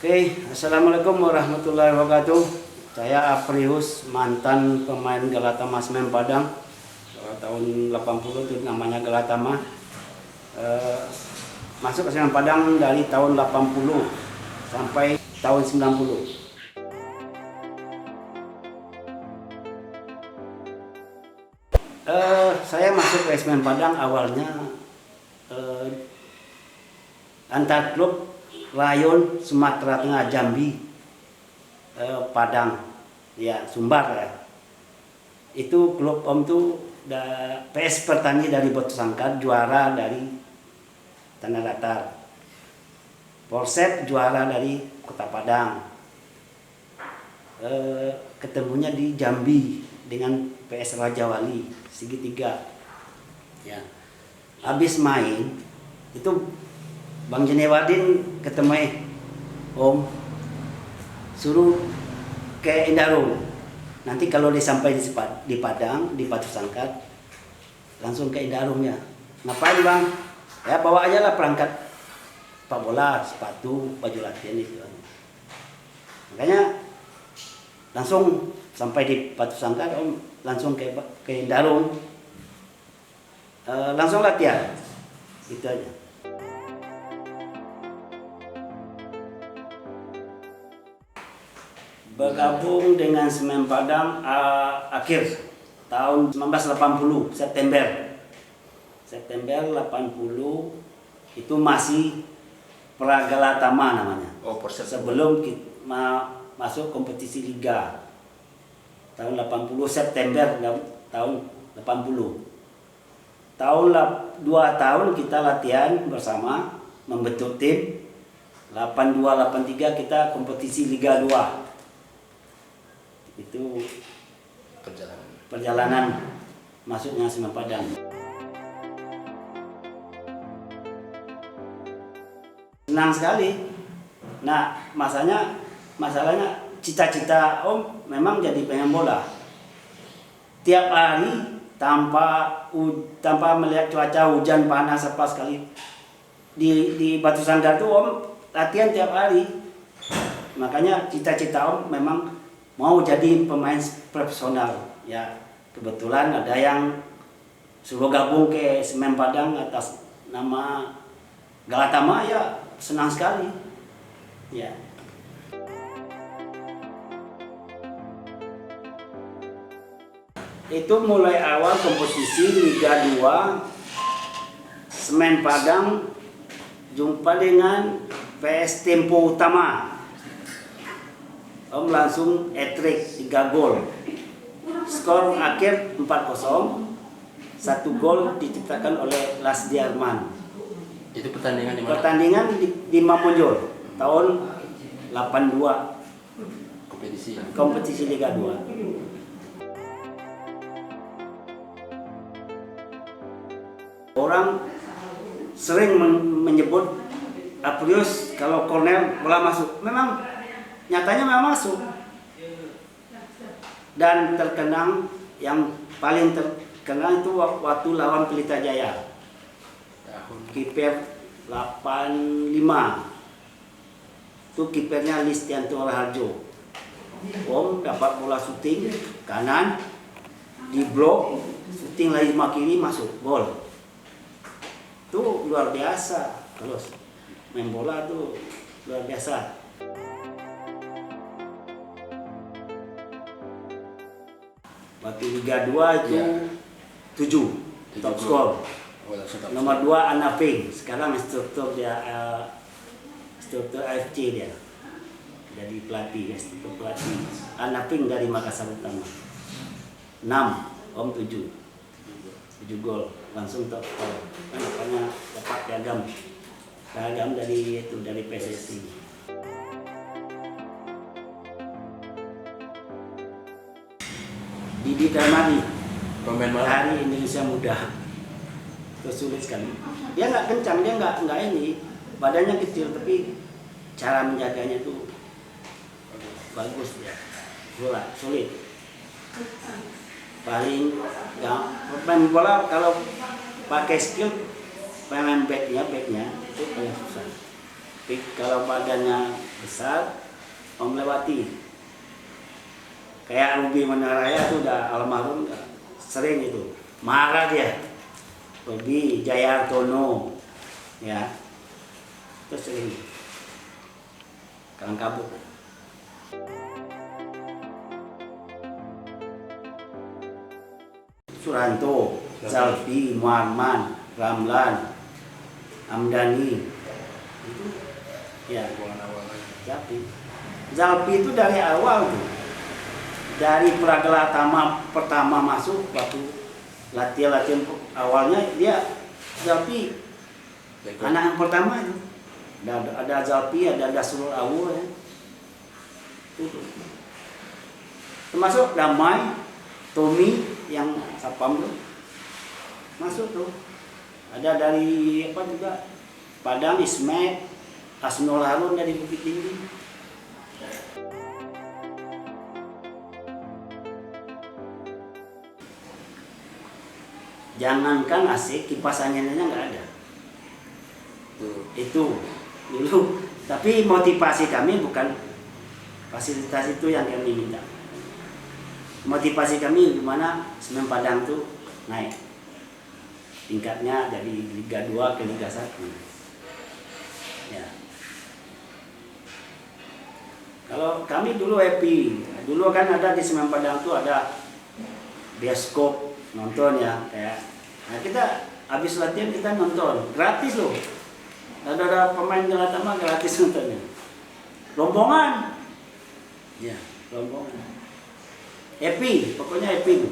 Oke, Assalamualaikum warahmatullahi wabarakatuh. Saya Aprius, mantan pemain Galatama Semen Padang. Tahun 80 itu namanya Galatama. Masuk ke Semen Padang dari tahun 80 sampai tahun 90. Saya masuk ke Semen Padang awalnya antar klub Rayon Sumatera Tengah Jambi, Padang, ya Sumbar ya. Itu klub Om tuh PS Pertani dari Batu Sangkar juara dari Tanah Datar. Polsek juara dari Kota Padang. Ketemunya di Jambi dengan PS Raja Wali segitiga. Ya. Habis main itu Bang Jenewadin ketemu Om, suruh ke Endarung. Nanti kalau disampai di Padang, di Batu Sangkar, langsung ke Endarung ya. Ngapain Bang? Ya bawa aja lah perangkat sepak bola, sepatu, baju latihan itu. Makanya langsung sampai di Batu Sangkar, Om langsung ke Endarung, langsung latihan, gitu aja. Bergabung dengan Semen Padang akhir tahun 1980 September 80 itu masih Pragalatama namanya. Sebelum masuk kompetisi liga tahun 80 September tahun 80. Tahun 2 tahun kita latihan bersama, membentuk tim. 82-83 kita kompetisi Liga 2. Itu perjalanan masuknya Semen Padang. Senang sekali. Nah, masalahnya cita-cita Om memang jadi pemain bola. Tiap hari tanpa melihat cuaca hujan panas apa sekali di Batu Sangkar tuh Om latihan tiap hari. Makanya cita-cita Om memang mau jadi pemain profesional. Ya, kebetulan ada yang suruh gabung ke Semen Padang atas nama Galatama, ya senang sekali. Ya. Itu mulai awal kompetisi Liga 2 Semen Padang jumpa dengan PS Tempo Utama. Om langsung hat-trick 3 gol. Skor akhir 4-0. 1 gol diciptakan oleh Lasdi Arman. Itu pertandingan di mana? Pertandingan di Mamunjol tahun 82. Kompetisi Liga 2. Orang sering menyebut Aprius kalau Cornell bola masuk. Nyatanya memang masuk. Dan terkenang, yang paling terkenang itu waktu lawan Pelita Jaya. Kiper 85. Itu kipernya Listianto Raharjo. Om dapat bola syuting kanan, di blok, syuting lagi kiri, masuk gol. Itu luar biasa. Kalau main bola tuh luar biasa. Waktu Liga 2 itu 7 top skor. Nomor 2 Anaping, sekarang struktur AFC dia. Jadi pelatih, struktur pelatih. Anaping dari Makassar Utama. 6, Om 7 gol, langsung top skor. Makanya dapat piagam dari PSSI. Didi Darmadi, pemain Hari Indonesia Muda. Itu sulit sekali. Dia nggak kencang, dia nggak ini, badannya kecil tapi cara menjaganya itu bagus ya. Sulit. Paling pemain bola kalau pakai skill, pemain backnya itu paling susah. Kalau badannya besar, melewati. Kayak Ruby Manaraya itu udah almarhum, sering itu marah dia. Ruby Jayartono, ya, itu sering kalang kabut. Suranto, Zalfi, Muhammad, Ramlan, Amdani, itu ya Zalfi itu dari awal tuh, dari Pragalatama pertama masuk waktu latihan awalnya dia Zalfi anak yang pertama itu ada Zalfi, ada Dasrul Awu ya. Itu. Termasuk Damai, Tommy yang sapam tuh masuk tuh, ada dari apa juga Padang, Ismet, Asnul Harun dari Bukit Tinggi. Jangankan AC, kipas anginnya nggak ada. Itu dulu. Tapi motivasi kami bukan fasilitas itu yang kami minta. Motivasi kami gimana Semen Padang tuh naik tingkatnya dari Liga 2 ke Liga 1. Ya. Kalau kami dulu happy, dulu kan ada di Semen Padang tuh ada bioskop nonton ya, kayak nah kita habis latihan kita nonton gratis loh. Ada pemain Galatama gratis nontonnya. Rombongan. Ya, rombongan. Happy, pokoknya happy.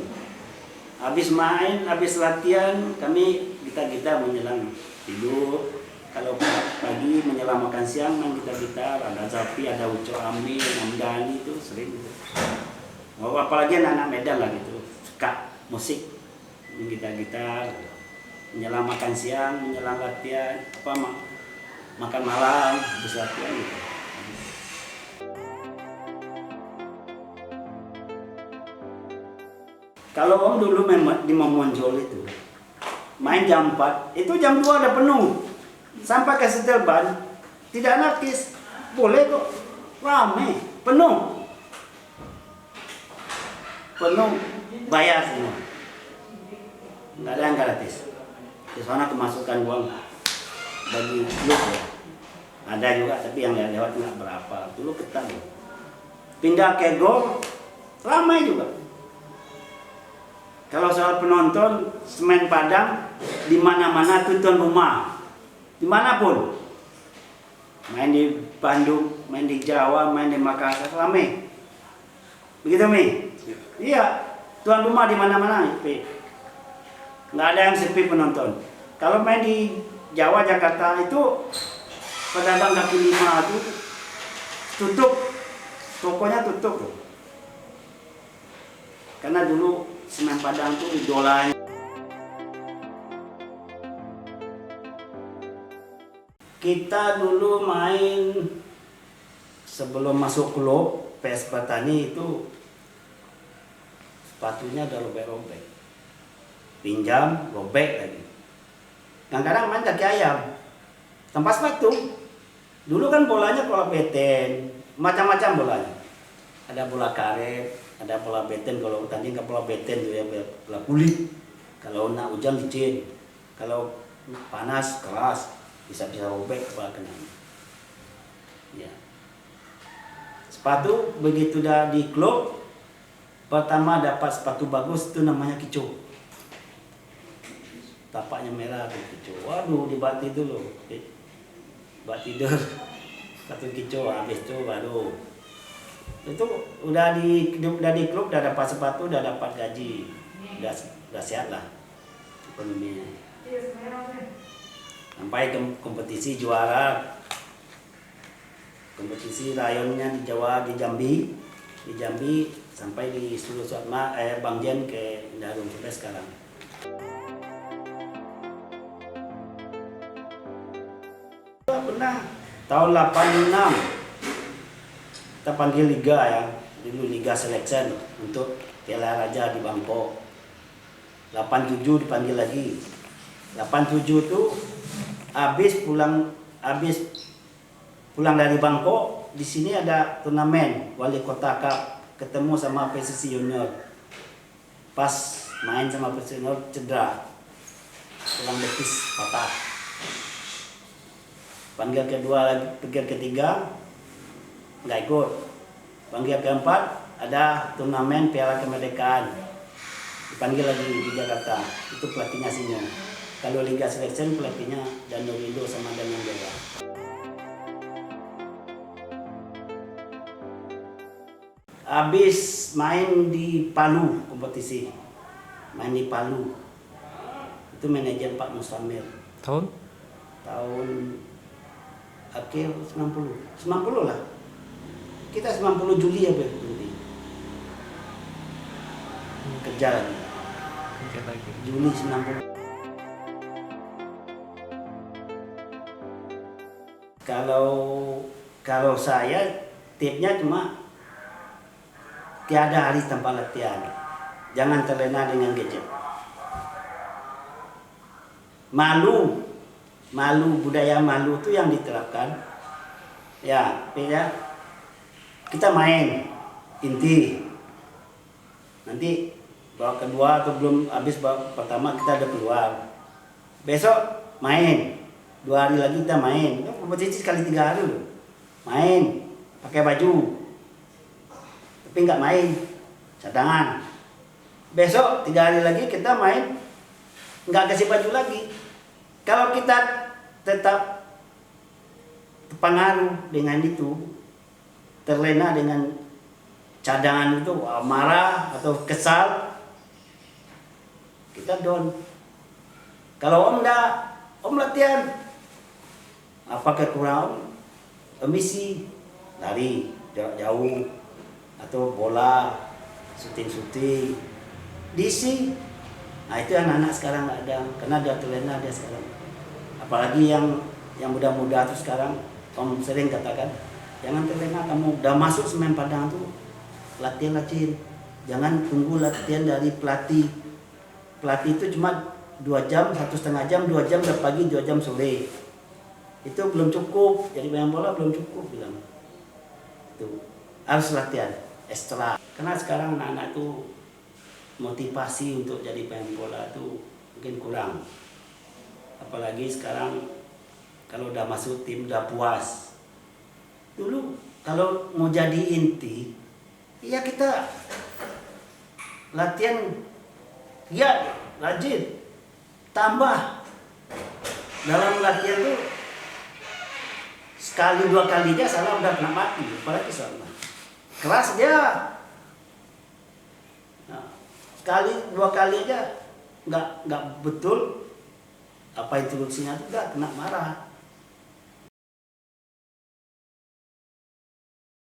Habis main, habis latihan, kami kita menyelam tidur. Kalau pagi menyelam makan siang, main gitar. Ada Zapi, ada Uco Amil, Amdani itu sering gitu. Oh, apalagi anak-anak Medan lah gitu, suka musik, gitar, menyelam makan siang, menyelam latihan, makan malam, habis latihan gitu. Kalau Om dulu di Memonjol itu main jam 4, itu jam 2 udah penuh. Sampai ke Setelban tidak nakis, boleh kok, rame, penuh, bayar semua, nggak ada yang gratis. Di sana kemasukan uang bagi klub ya, ada juga tapi yang lewat nggak berapa. Dulu ketat loh. Pindah ke Gor, ramai juga. Kalau soal penonton Semen Padang di mana-mana itu tuan rumah, dimanapun, main di Bandung, main di Jawa, main di Makassar, ramai. Begitu Mi? Iya, tuan rumah di mana-mana. Nggak ada yang sepi penonton. Kalau main di Jawa, Jakarta itu pedagang kaki lima itu tutup, tokonya tutup. Karena dulu Semen Padang itu idolanya. Kita dulu main sebelum masuk klub PS Patani itu sepatunya udah robek-robek, pinjam robek lagi. Kadang-kadang main kaki ayam tanpa sepatu. Dulu kan bolanya bola beten, macam-macam bolanya. Ada bola karet, ada bola beten. Kalau tanding ke bola beten tuh ya, bola kulit. Kalau nak hujan licin, kalau panas keras, bisa robek kepala kena. Ya. Sepatu begitu dah di klub, pertama dapat sepatu bagus itu namanya Kico. Tapaknya merah tuh Kico. Waduh, dibati dulu. Buat tidur. Sepatu Kico habis itu baru. Itu udah di klub, udah dapat sepatu, udah dapat gaji. Udah sehat lah ekonominya. Sampai ke kompetisi juara. Kompetisi rayonnya di Jawa, di Jambi sampai di Sulu Suatma, Bang Jen ke Darum sampai sekarang. Pernah tahun 86 kita panggil liga ya, dulu Liga Selection untuk Piala Raja di Bangkok. 87 dipanggil lagi. 87 itu habis pulang dari Bangkok, di sini ada turnamen Wali Kota Cup, ketemu sama PSSI Junior. Pas main sama PSSI Junior cedera, tulang betis patah. Panggil kedua lagi, panggil ketiga nggak ikut. Panggil keempat ada turnamen Piala Kemerdekaan, dipanggil lagi di Jakarta. Itu pelatihnya Sinyo. Kalau Liga Selection pelatihnya Danurindo sama Daniel Jaya. Habis main di Palu kompetisi, main di Palu. Itu manajer Pak Mustamir. Tahun? Tahun akhir 90 lah. Kita 90 Juli ya berhenti. Kerja lagi. Mungkin lagi. Juli 90. Kalau saya tipnya cuma tiada hari tanpa latihan. Jangan terlena dengan gadget. Malu budaya malu itu yang diterapkan. Ya, beda. Kita main inti. Nanti babak kedua atau belum habis babak pertama kita ada keluar. Besok main. 2 hari lagi kita main. Kan kompetisi sekali 3 hari loh. Main pakai baju. Tapi nggak main cadangan. Besok 3 hari lagi kita main nggak kasih baju lagi. Kalau kita tetap terpengaruh dengan itu, terlena dengan cadangan itu, marah atau kesal, kita down. Kalau om latihan, apa kekurangan? Emisi, lari jarak jauh, atau bola, syuting, DC. Nah itu anak-anak sekarang nggak ada, karena dia terlena dia sekarang. Apalagi yang muda-muda tuh sekarang, om sering katakan, jangan terlena, kamu udah masuk Semen Padang tuh latihan. Jangan tunggu latihan dari pelatih. Pelatih itu cuma 2 jam, 1,5 jam, 2 jam dari pagi, 2 jam sore. Itu belum cukup, jadi main bola belum cukup bilang. Itu harus latihan ekstra. Karena sekarang anak-anak tuh motivasi untuk jadi pemain bola tuh mungkin kurang. Apalagi sekarang kalau udah masuk tim udah puas. Dulu kalau mau jadi inti, ya kita latihan, ya rajin, tambah. Dalam latihan tuh sekali 2 kali aja salah udah kena mati, apalagi salah. Keras dia. Nah, sekali 2 kali aja nggak betul apa instruksinya tuh udah kena marah.